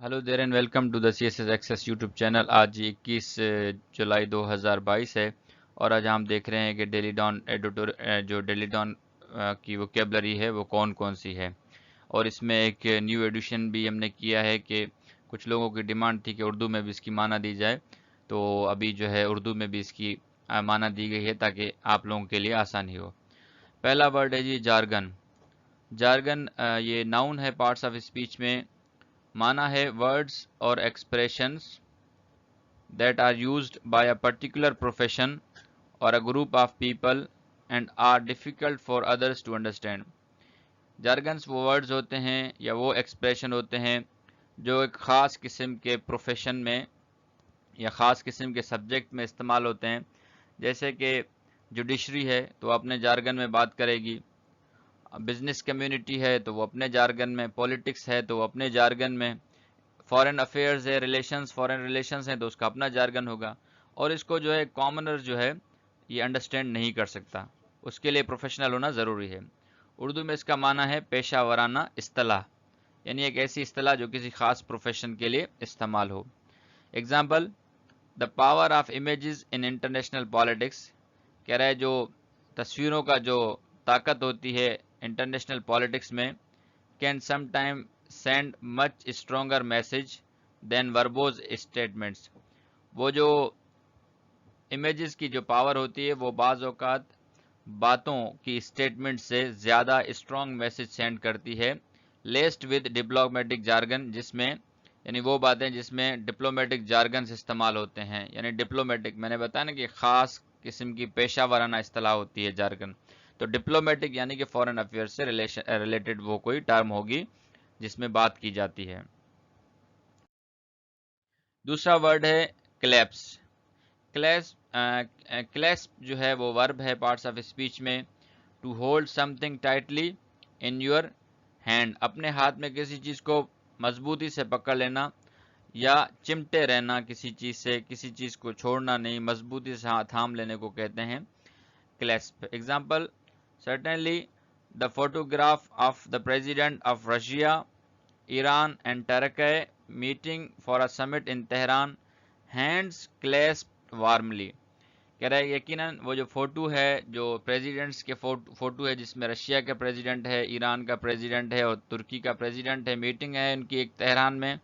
Hello there and welcome to the CSS access YouTube channel. आज 21 जुलाई 2022 है और आज हम देख रहे हैं कि डेली डॉन एडिटोर जो डेली डॉन की वोकेबलरी है वो कौन कौन सी है। और इसमें एक न्यू एडिशन भी हमने किया है कि कुछ लोगों की डिमांड थी कि उर्दू में भी इसकी माना दी जाए, तो अभी जो है उर्दू में भी इसकी माना दी गई है ताकि आप लोगों के लिए आसानी हो। पहला वर्ड है जी जार्गन। जार्गन ये नाउन है पार्ट्स ऑफ स्पीच में। माना है वर्ड्स और expressions that are used by a particular profession or a group of people and are difficult for others to understand। jargons वो वर्ड्स होते हैं या वो एक्सप्रेशन होते हैं जो एक ख़ास किस्म के प्रोफेशन में या ख़ास किस्म के सब्जेक्ट में इस्तेमाल होते हैं। जैसे कि जुडिशरी है तो अपने जार्गन में बात करेगी, बिजनेस कम्युनिटी है तो वो अपने जार्गन में, पॉलिटिक्स है तो वो अपने जार्गन में, फॉरेन अफेयर्स है, रिलेशंस, फॉरेन रिलेशंस हैं तो उसका अपना जार्गन होगा। और इसको जो है कॉमनर जो है ये अंडरस्टैंड नहीं कर सकता, उसके लिए प्रोफेशनल होना ज़रूरी है। उर्दू में इसका माना है पेशा वराना इस्तलाह, यानी एक ऐसी इस्तलाह जो किसी खास प्रोफेशन के लिए इस्तेमाल हो। Example, the power of images in international politics. कह रहा है जो तस्वीरों का जो ताकत होती है इंटरनेशनल पॉलिटिक्स में, can sometime send much stronger message than verbose statements. वो जो इमेजेस की जो पावर होती है वो बाज़ औक़ात बातों की स्टेटमेंट से ज़्यादा स्ट्रॉन्ग मैसेज सेंड करती है। लेस्ड विद डिप्लोमेटिक जार्गन, जिसमें यानी वो बातें जिसमें डिप्लोमेटिक जार्गन्स इस्तेमाल होते हैं। यानी डिप्लोमेटिक मैंने बताया ना कि ख़ास किस्म की पेशा वाराना इस्तेलाह होती है जार्गन, तो डिप्लोमेटिक यानी कि फॉरेन अफेयर से रिलेटेड वो कोई टर्म होगी जिसमें बात की जाती है। दूसरा वर्ड है क्लैप्स। क्लैस्प जो है वो वर्ब है पार्ट्स ऑफ स्पीच में। To hold something tightly in your hand, अपने हाथ में किसी चीज़ को मजबूती से पकड़ लेना या चिमटे रहना किसी चीज़ से, किसी चीज़ को छोड़ना नहीं, मजबूती से थाम लेने को कहते हैं clasp. Example, certainly the photograph of the president of Russia, Iran and Turkey meeting for a summit in Tehran, hands clasped warmly. कह रहा है यकीनन वो जो फोटो है, जो प्रेसिडेंट्स के फोटो है जिसमें रशिया का प्रेसिडेंट है, ईरान का प्रेसिडेंट है और तुर्की का प्रेसिडेंट है, मीटिंग है उनकी एक तेहरान में,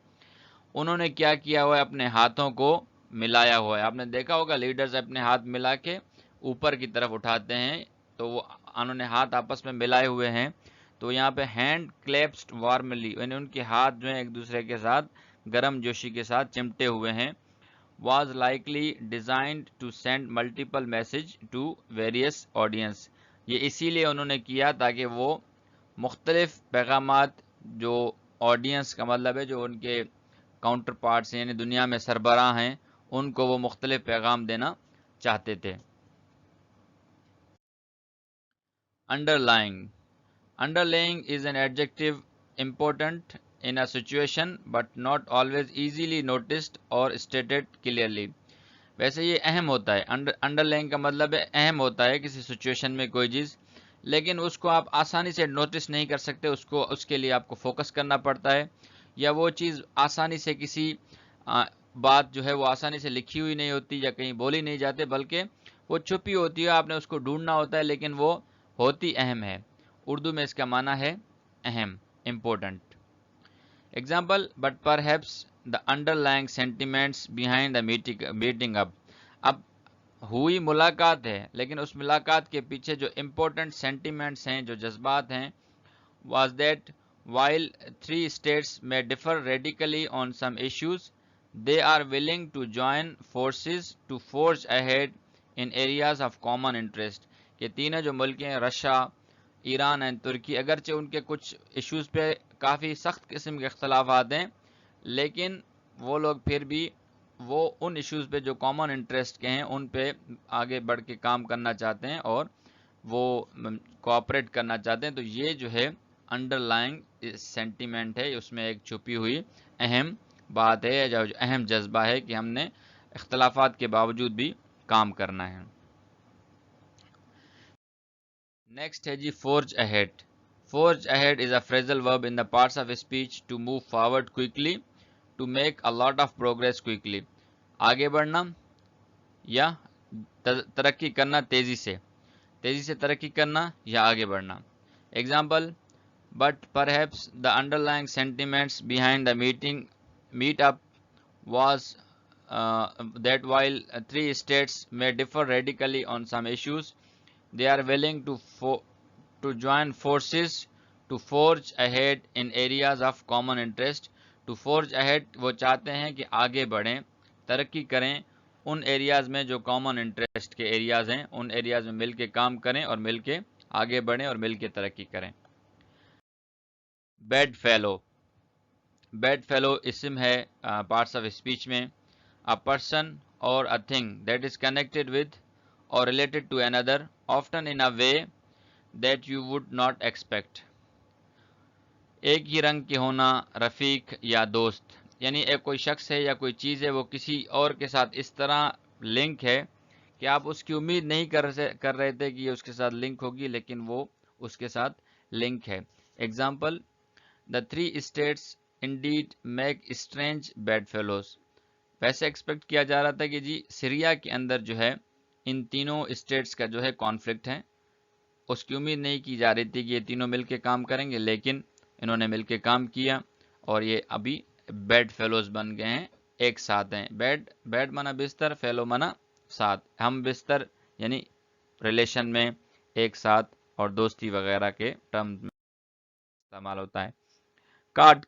उन्होंने क्या किया हुआ है, अपने हाथों को मिलाया हुआ है। आपने देखा होगा लीडर्स अपने हाथ मिला के ऊपर की तरफ उठाते हैं, तो वो उन्होंने हाथ आपस में मिलाए हुए हैं। तो यहाँ पे हैंड क्लैप्स्ड वार्मली, यानी उनके हाथ जो है एक दूसरे के साथ गर्म जोशी के साथ चिमटे हुए हैं। was likely designed to send multiple message to various audience। ये इसीलिए उन्होंने किया ताकि वो मुख्तलिफ पैगामात, जो ऑडियंस का मतलब है जो उनके काउंटर पार्ट्स यानी दुनिया में सरबराह हैं, उनको वो मुख्तलिफ पैगाम देना चाहते थे। Underlying. Underlying is an adjective important in a situation but not always easily noticed or stated clearly। वैसे ये अहम होता है, अंडरलाइंग का मतलब है अहम होता है किसी सिचुएशन में कोई चीज़, लेकिन उसको आप आसानी से नोटिस नहीं कर सकते, उसको उसके लिए आपको फोकस करना पड़ता है, या वो चीज़ आसानी से किसी बात जो है वो आसानी से लिखी हुई नहीं होती या कहीं बोली नहीं जाती, बल्कि वो छुपी होती है, आपने उसको ढूंढना होता है, लेकिन वो होती अहम है। उर्दू में इसका माना है अहम, important. Example, but perhaps the underlying sentiments behind the meeting up. अब हुई मुलाकात है, लेकिन उस मुलाकात के पीछे जो इम्पोर्टेंट सेंटिमेंट्स हैं, जो जज्बात हैं, was that while three states may differ radically on some issues, they are willing to join forces to forge ahead in areas of common interest। कि तीनों जो मुल्क हैं, रशिया, ईरान एंड तुर्की, अगरचे उनके कुछ इश्यूज़ पे काफ़ी सख्त किस्म के अख्तलाफात हैं, लेकिन वो लोग फिर भी वो उन इश्यूज़ पे जो कॉमन इंटरेस्ट के हैं उन पे आगे बढ़ के काम करना चाहते हैं और वो कोऑपरेट करना चाहते हैं। तो ये जो है अंडरलाइंग सेंटीमेंट है, उसमें एक छुपी हुई अहम बात है, जो अहम जज्बा है कि हमने इख्तलाफात के बावजूद भी काम करना है। नेक्स्ट है जी forge ahead. Forge ahead is a phrasal verb in the parts of speech to move forward quickly, to make a lot of progress quickly. आगे बढ़ना या तरक्की करना तेजी से तरक्की करना या आगे बढ़ना. Example, but perhaps the underlying sentiments behind the meetup was that while three states may differ radically on some issues, they are willing to join forces to forge ahead in areas of common interest. To forge ahead वो चाहते हैं कि आगे बढ़ें, तरक्की करें उन areas में जो कॉमन इंटरेस्ट के एरियाज हैं, उन एरियाज में मिल के काम करें और मिल के आगे बढ़ें और मिल के तरक्की करें. बेड फेलो इसम है पार्ट्स ऑफ स्पीच में. A person or a thing that is connected with or related to another, often in a way that you would not expect. एक ही रंग के होना, रफीक या दोस्त, यानी एक कोई शख्स है या कोई चीज़ है वो किसी और के साथ इस तरह लिंक है कि आप उसकी उम्मीद नहीं कर रहे थे कि ये उसके साथ लिंक होगी, लेकिन वो उसके साथ लिंक है. Example, the three states Indeed make strange bed fellows. वैसे एक्सपेक्ट किया जा रहा था कि जी सीरिया के अंदर जो है इन तीनों स्टेट्स का जो है कॉन्फ्लिक्ट है, उसकी उम्मीद नहीं की जा रही थी कि ये तीनों मिलके काम करेंगे, लेकिन इन्होंने मिलके काम किया और ये अभी बेड फेलोज बन गए हैं, एक साथ हैं. बेड माना बिस्तर, फेलो माना साथ. हम बिस्तर यानी रिलेशन में एक साथ और दोस्ती वगैरह के टर्म में इस्तेमाल होता है. कार्ड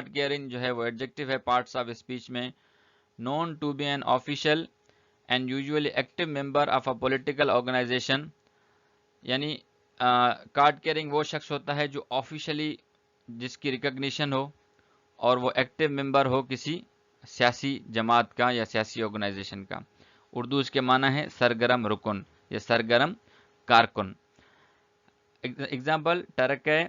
केयरिंग जो है वो एडजेक्टिव है पार्ट्स ऑफ स्पीच में. Known to be an official and usually active member of a political organisation, यानी कार्ड केयरिंग वो शख्स होता है जो ऑफिशियली जिसकी रिकग्निशन हो और वो एक्टिव मेंबर हो किसी सियासी जमात का या सियासी ऑर्गेनाइजेशन का. उर्दू इसके माना है सरगर्म रुकन या सरगर्म कारकुन. Example, Turkey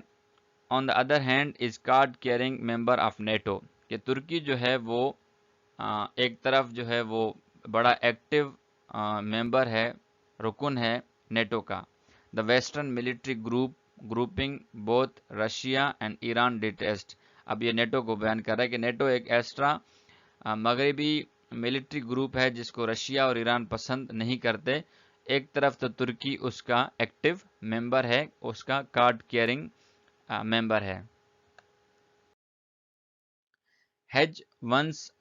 on the other hand is card carrying member of NATO, कि तुर्की जो है वो एक तरफ जो है वो बड़ा एक्टिव मेंबर है, रुकन है नेटो का. The western military grouping both Russia and Iran detest. अब ये नेटो को बयान कर रहा है कि नेटो एक एक्स्ट्रा मगरबी मिलिट्री ग्रुप है जिसको रशिया और ईरान पसंद नहीं करते. एक तरफ तो तुर्की उसका एक्टिव मेंबर है, उसका कार्ड केयरिंग मेंबर है. हेज वंस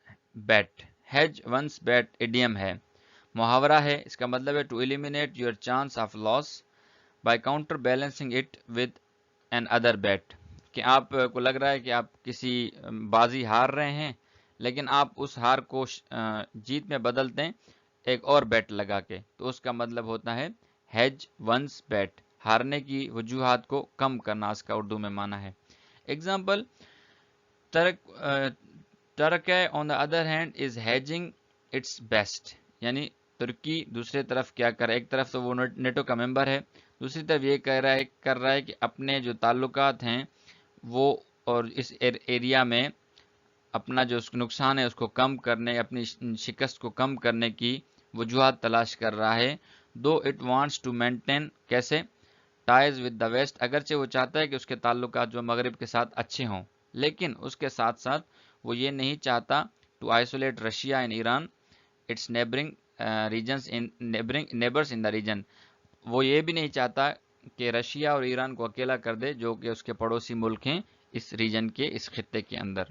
बेट इडियम है, मुहावरा है. इसका मतलब है to eliminate your chance of loss by counter balancing it with another bet, कि आप को लग रहा है कि आप किसी बाजी हार रहे हैं, लेकिन आप उस हार को जीत में बदलते हैं एक और बेट लगा के, तो उसका मतलब होता है हेज वंस बेट, हारने की वजूहात को कम करना, इसका उर्दू में माना है. Example, Turkey on the other hand is hedging it's best, यानी तुर्की दूसरी तरफ क्या कर रहा है, एक तरफ तो वो नेटो का मेंबर है, दूसरी तरफ ये कर रहा है कि अपने जो ताल्लुकात हैं वो और इस एरिया में अपना जो नुकसान है उसको कम करने, अपनी शिकस्त को कम करने की वजूहात तलाश कर रहा है. दो इट वांट्स टू मेंटेन कैसे टाइज विद द वेस्ट, अगरचे वो चाहता है कि उसके ताल्लुकात जो मगरिब के साथ अच्छे हों, लेकिन उसके साथ साथ वो ये नहीं चाहता to isolate Russia in Iran its neighbouring neighbours in the region, वो ये भी नहीं चाहता कि रशिया और ईरान को अकेला कर दे जो कि उसके पड़ोसी मुल्क हैं इस रीजन के, इस खित्ते के अंदर.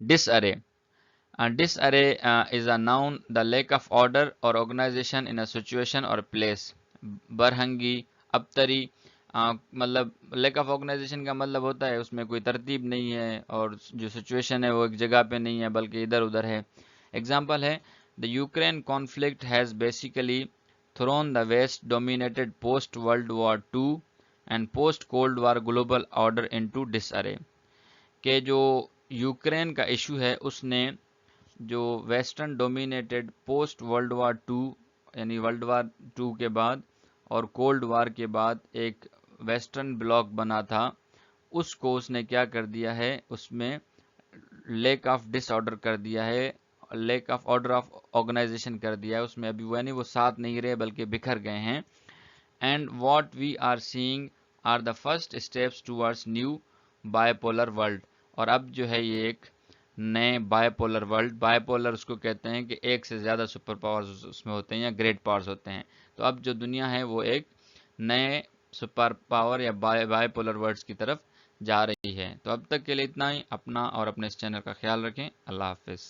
डिसअरे is a noun, the lack of order or organization in a situation or place. बरहंगी, अबतरी, मतलब lack of organization का मतलब होता है उसमें कोई तरतीब नहीं है और जो सिचुएशन है वो एक जगह पे नहीं है बल्कि इधर उधर है. एग्जाम्पल है, the Ukraine conflict has basically thrown the West dominated post World War II and post Cold War global order into disarray, के जो यूक्रेन का इशू है उसने जो western dominated post world war two यानी वर्ल्ड वार टू के बाद और कोल्ड वार के बाद एक वेस्टर्न ब्लॉक बना था, उसको उसने क्या कर दिया है, उसमें लेक ऑफ डिसऑर्डर कर दिया है, lack of order of organisation कर दिया है. उसमें अभी यानी वो साथ नहीं रहे बल्कि बिखर गए हैं. And what we are seeing are the first steps towards new bipolar world, اور اب جو ہے یہ ایک نئے bipolar world, bipolar اس کو کہتے ہیں کہ ایک سے زیادہ سپر پاورز اس میں ہوتے ہیں یا گریٹ پاورز ہوتے ہیں. تو اب جو دنیا ہے وہ ایک نئے سپر پاور یا بائی پولر ورلڈز کی طرف جا رہی ہے. تو اب تک کے لیے اتنا ہی. اپنا اور اپنے اس چینل کا خیال رکھیں. اللہ حافظ.